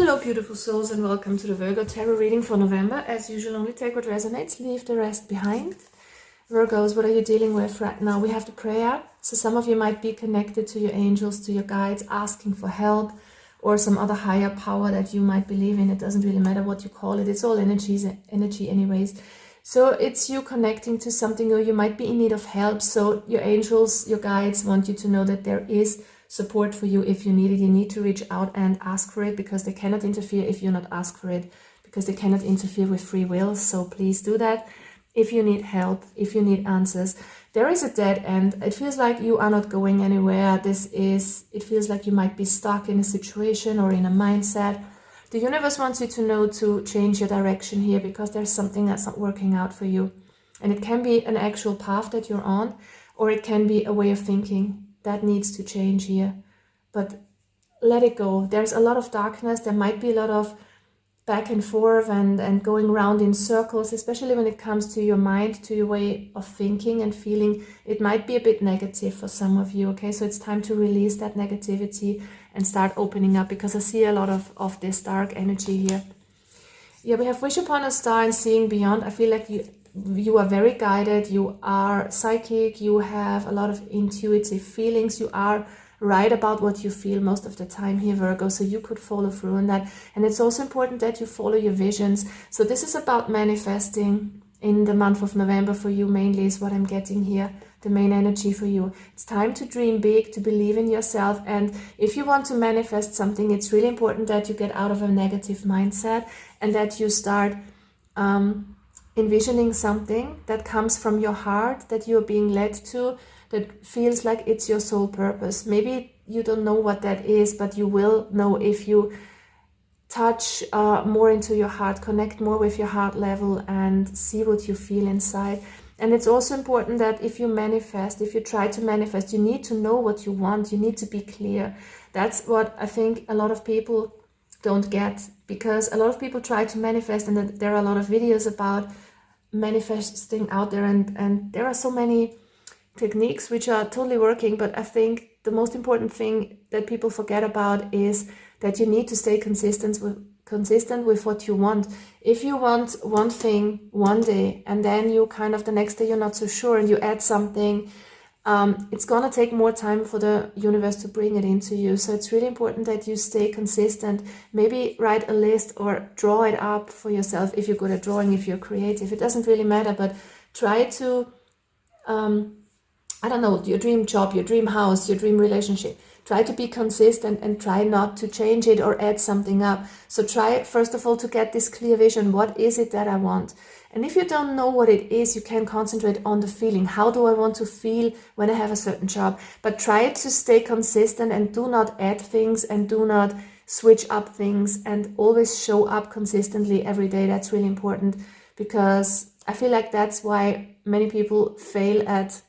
Hello beautiful souls and welcome to the Virgo Tarot reading for November. As usual, only take what resonates, leave the rest behind. Virgos, what are you dealing with right now? We have the prayer. So some of you might be connected to your angels, to your guides, asking for help, or some other higher power that you might believe in. It doesn't really matter what you call it. It's all energy anyways. So it's you connecting to something, or you might be in need of help. So your angels, your guides want you to know that there is support for you if you need it. You need to reach out and ask for it, because they cannot interfere if you not ask for it, because they cannot interfere with free will. So please do that. If you need help, if you need answers, there is a dead end. It feels like you are not going anywhere. It feels like you might be stuck in a situation or in a mindset. The universe wants you to know to change your direction here, because there's something that's not working out for you. And it can be an actual path that you're on, or it can be a way of thinking that needs to change here. But let it go. There's a lot of darkness. There might be a lot of back and forth and going around in circles, especially when it comes to your mind, to your way of thinking and feeling. It might be a bit negative for some of you, okay? So it's time to release that negativity and start opening up, because I see a lot of this dark energy here. Yeah, we have wish upon a star and seeing beyond. I feel like you are very guided, you are psychic, you have a lot of intuitive feelings, you are right about what you feel most of the time here, Virgo, so you could follow through on that. And it's also important that you follow your visions. So this is about manifesting in the month of November for you, mainly is what I'm getting here, the main energy for you. It's time to dream big, to believe in yourself. And if you want to manifest something, it's really important that you get out of a negative mindset and that you start envisioning something that comes from your heart, that you're being led to, that feels like it's your sole purpose. Maybe you don't know what that is, but you will know if you touch more into your heart, connect more with your heart level and see what you feel inside. And it's also important that if you manifest, if you try to manifest, you need to know what you want. You need to be clear. That's what I think a lot of people don't get, because a lot of people try to manifest, and there are a lot of videos about manifesting out there, and there are so many techniques which are totally working. But I think the most important thing that people forget about is that you need to stay consistent with what you want. If you want one thing one day and then you kind of the next day you're not so sure and you add something, it's gonna take more time for the universe to bring it into you. So it's really important that you stay consistent. Maybe write a list or draw it up for yourself if you're good at drawing, if you're creative. It doesn't really matter, but try to I don't know, your dream job, your dream house, your dream relationship. Try to be consistent and try not to change it or add something up. So try, first of all, to get this clear vision. What is it that I want? And if you don't know what it is, you can concentrate on the feeling. How do I want to feel when I have a certain job? But try to stay consistent and do not add things and do not switch up things, and always show up consistently every day. That's really important, because I feel like that's why many people fail at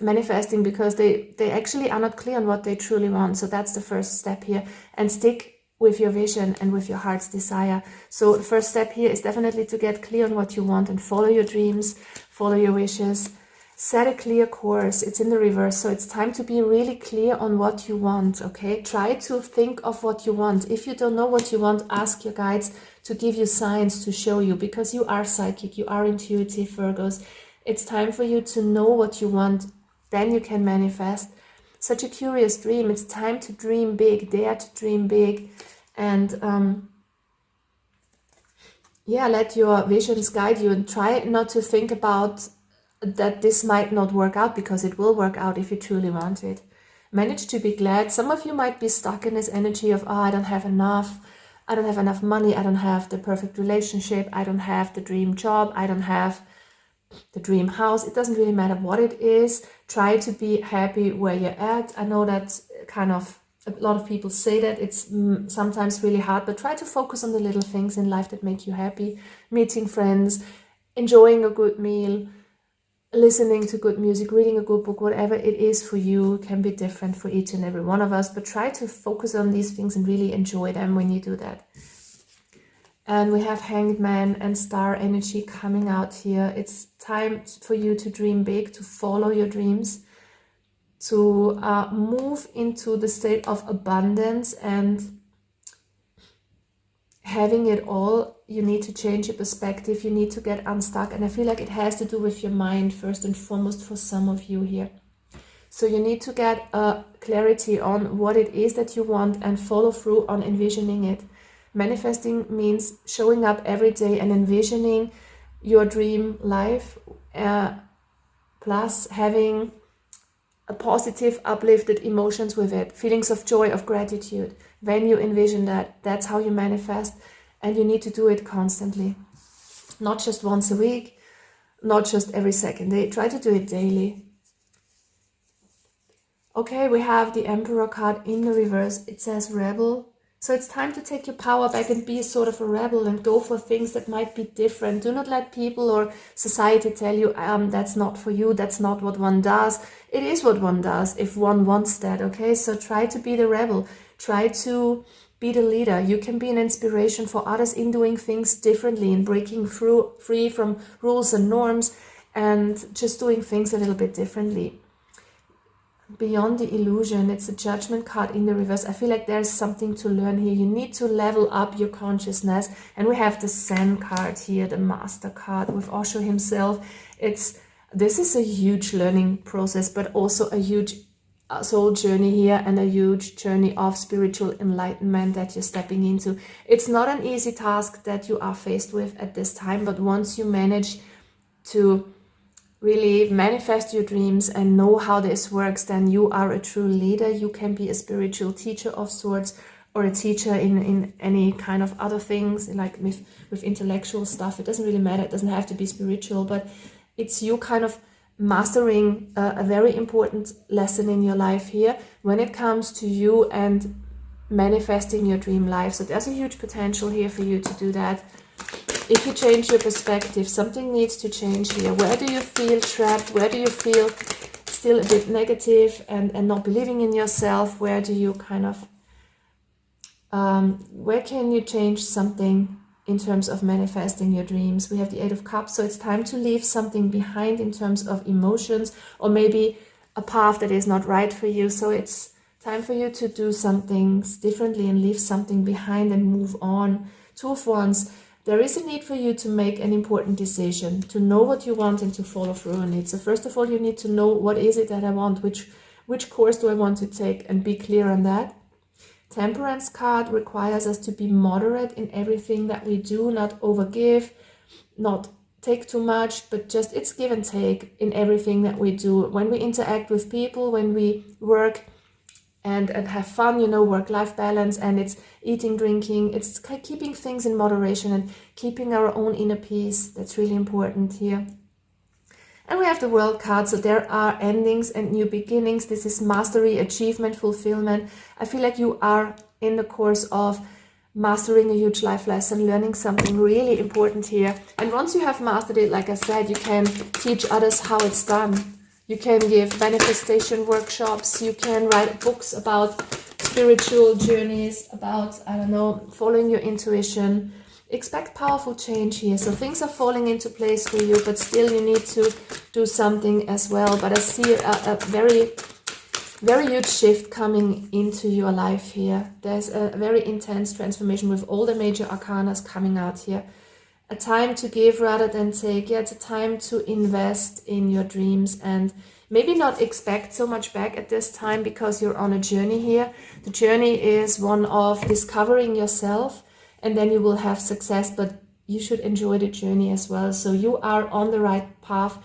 manifesting, because they actually are not clear on what they truly want. So that's the first step here, and stick with your vision and with your heart's desire. So the first step here is definitely to get clear on what you want and follow your dreams, follow your wishes, set a clear course. It's in the reverse, so it's time to be really clear on what you want, okay? Try to think of what you want. If you don't know what you want, ask your guides to give you signs, to show you, because you are psychic, you are intuitive, Virgos. It's time for you to know what you want. Then you can manifest. Such a curious dream. It's time to dream big, dare to dream big, and yeah, let your visions guide you, and try not to think about that this might not work out, because it will work out if you truly want it. Manage to be glad. Some of you might be stuck in this energy of, oh, I don't have enough money, I don't have the perfect relationship, I don't have the dream job, I don't have the dream house. It doesn't really matter what it is. Try to be happy where you're at. I know that kind of a lot of people say that it's sometimes really hard, but try to focus on the little things in life that make you happy. Meeting friends, enjoying a good meal, listening to good music, reading a good book, whatever it is for you can be different for each and every one of us, but try to focus on these things and really enjoy them when you do that. And we have Hanged Man and Star energy coming out here. It's time for you to dream big, to follow your dreams, to move into the state of abundance and having it all, you need to change your perspective, you need to get unstuck, and I feel like it has to do with your mind first and foremost for some of you here. So you need to get a clarity on what it is that you want and follow through on envisioning it. Manifesting means showing up every day and envisioning your dream life, plus having a positive, uplifted emotions with it, feelings of joy, of gratitude. When you envision that, that's how you manifest, and you need to do it constantly. Not just once a week, not just every second day. Try to do it daily. Okay, we have the Emperor card in the reverse. It says rebel. So it's time to take your power back and be sort of a rebel and go for things that might be different. Do not let people or society tell you, that's not for you, that's not what one does. It is what one does if one wants that, okay? So try to be the rebel. Try to be the leader. You can be an inspiration for others in doing things differently, in breaking free from rules and norms, and just doing things a little bit differently. Beyond the illusion, it's a Judgment card in the reverse. I feel like there's something to learn here. You need to level up your consciousness. And we have the Zen card here, the Master card with Osho himself. This is a huge learning process, but also a huge soul journey here, and a huge journey of spiritual enlightenment that you're stepping into. It's not an easy task that you are faced with at this time, but once you manage to really manifest your dreams and know how this works, then you are a true leader. You can be a spiritual teacher of sorts, or a teacher in any kind of other things, like with intellectual stuff. It doesn't really matter. It doesn't have to be spiritual, but it's you kind of mastering a very important lesson in your life here when it comes to you and manifesting your dream life. So there's a huge potential here for you to do that. If you change your perspective, something needs to change here. Where do you feel trapped? Where do you feel still a bit negative and not believing in yourself? Where do you kind of, where can you change something in terms of manifesting your dreams? We have the Eight of Cups, so it's time to leave something behind in terms of emotions, or maybe a path that is not right for you. So it's time for you to do some things differently and leave something behind and move on. Two of Wands. There is a need for you to make an important decision, to know what you want and to follow through on it. So first of all, you need to know, what is it that I want? Which course do I want to take? And be clear on that. Temperance card requires us to be moderate in everything that we do, not overgive, not take too much, but just it's give and take in everything that we do. When we interact with people, when we work and have fun, work-life balance, and it's eating, drinking, it's keeping things in moderation and keeping our own inner peace. That's really important here. And we have the World card, so there are endings and new beginnings. This is mastery, achievement, fulfillment. I feel like you are in the course of mastering a huge life lesson, learning something really important here. And once you have mastered it, like I said, you can teach others how it's done. You can give manifestation workshops, you can write books about spiritual journeys, about, following your intuition. Expect powerful change here. So things are falling into place for you, but still you need to do something as well. But I see a very, very huge shift coming into your life here. There's a very intense transformation with all the major arcanas coming out here. A time to give rather than take. Yeah, it's a time to invest in your dreams and maybe not expect so much back at this time, because you're on a journey here. The journey is one of discovering yourself, and then you will have success, but you should enjoy the journey as well. So you are on the right path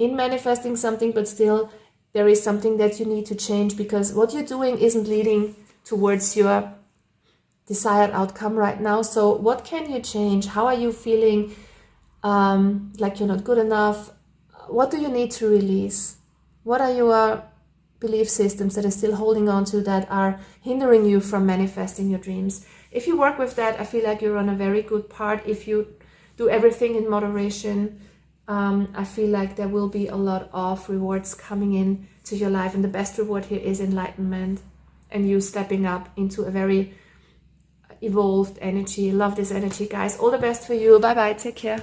in manifesting something, but still there is something that you need to change, because what you're doing isn't leading towards your desired outcome right now. So what can you change? How are you feeling like you're not good enough? What do you need to release? What are your belief systems that are still holding on to, that are hindering you from manifesting your dreams? If you work with that, I feel like you're on a very good part. If you do everything in moderation, I feel like there will be a lot of rewards coming in to your life, and the best reward here is enlightenment and you stepping up into a very evolved energy. Love this energy, guys. All the best for you. Bye bye. Take care.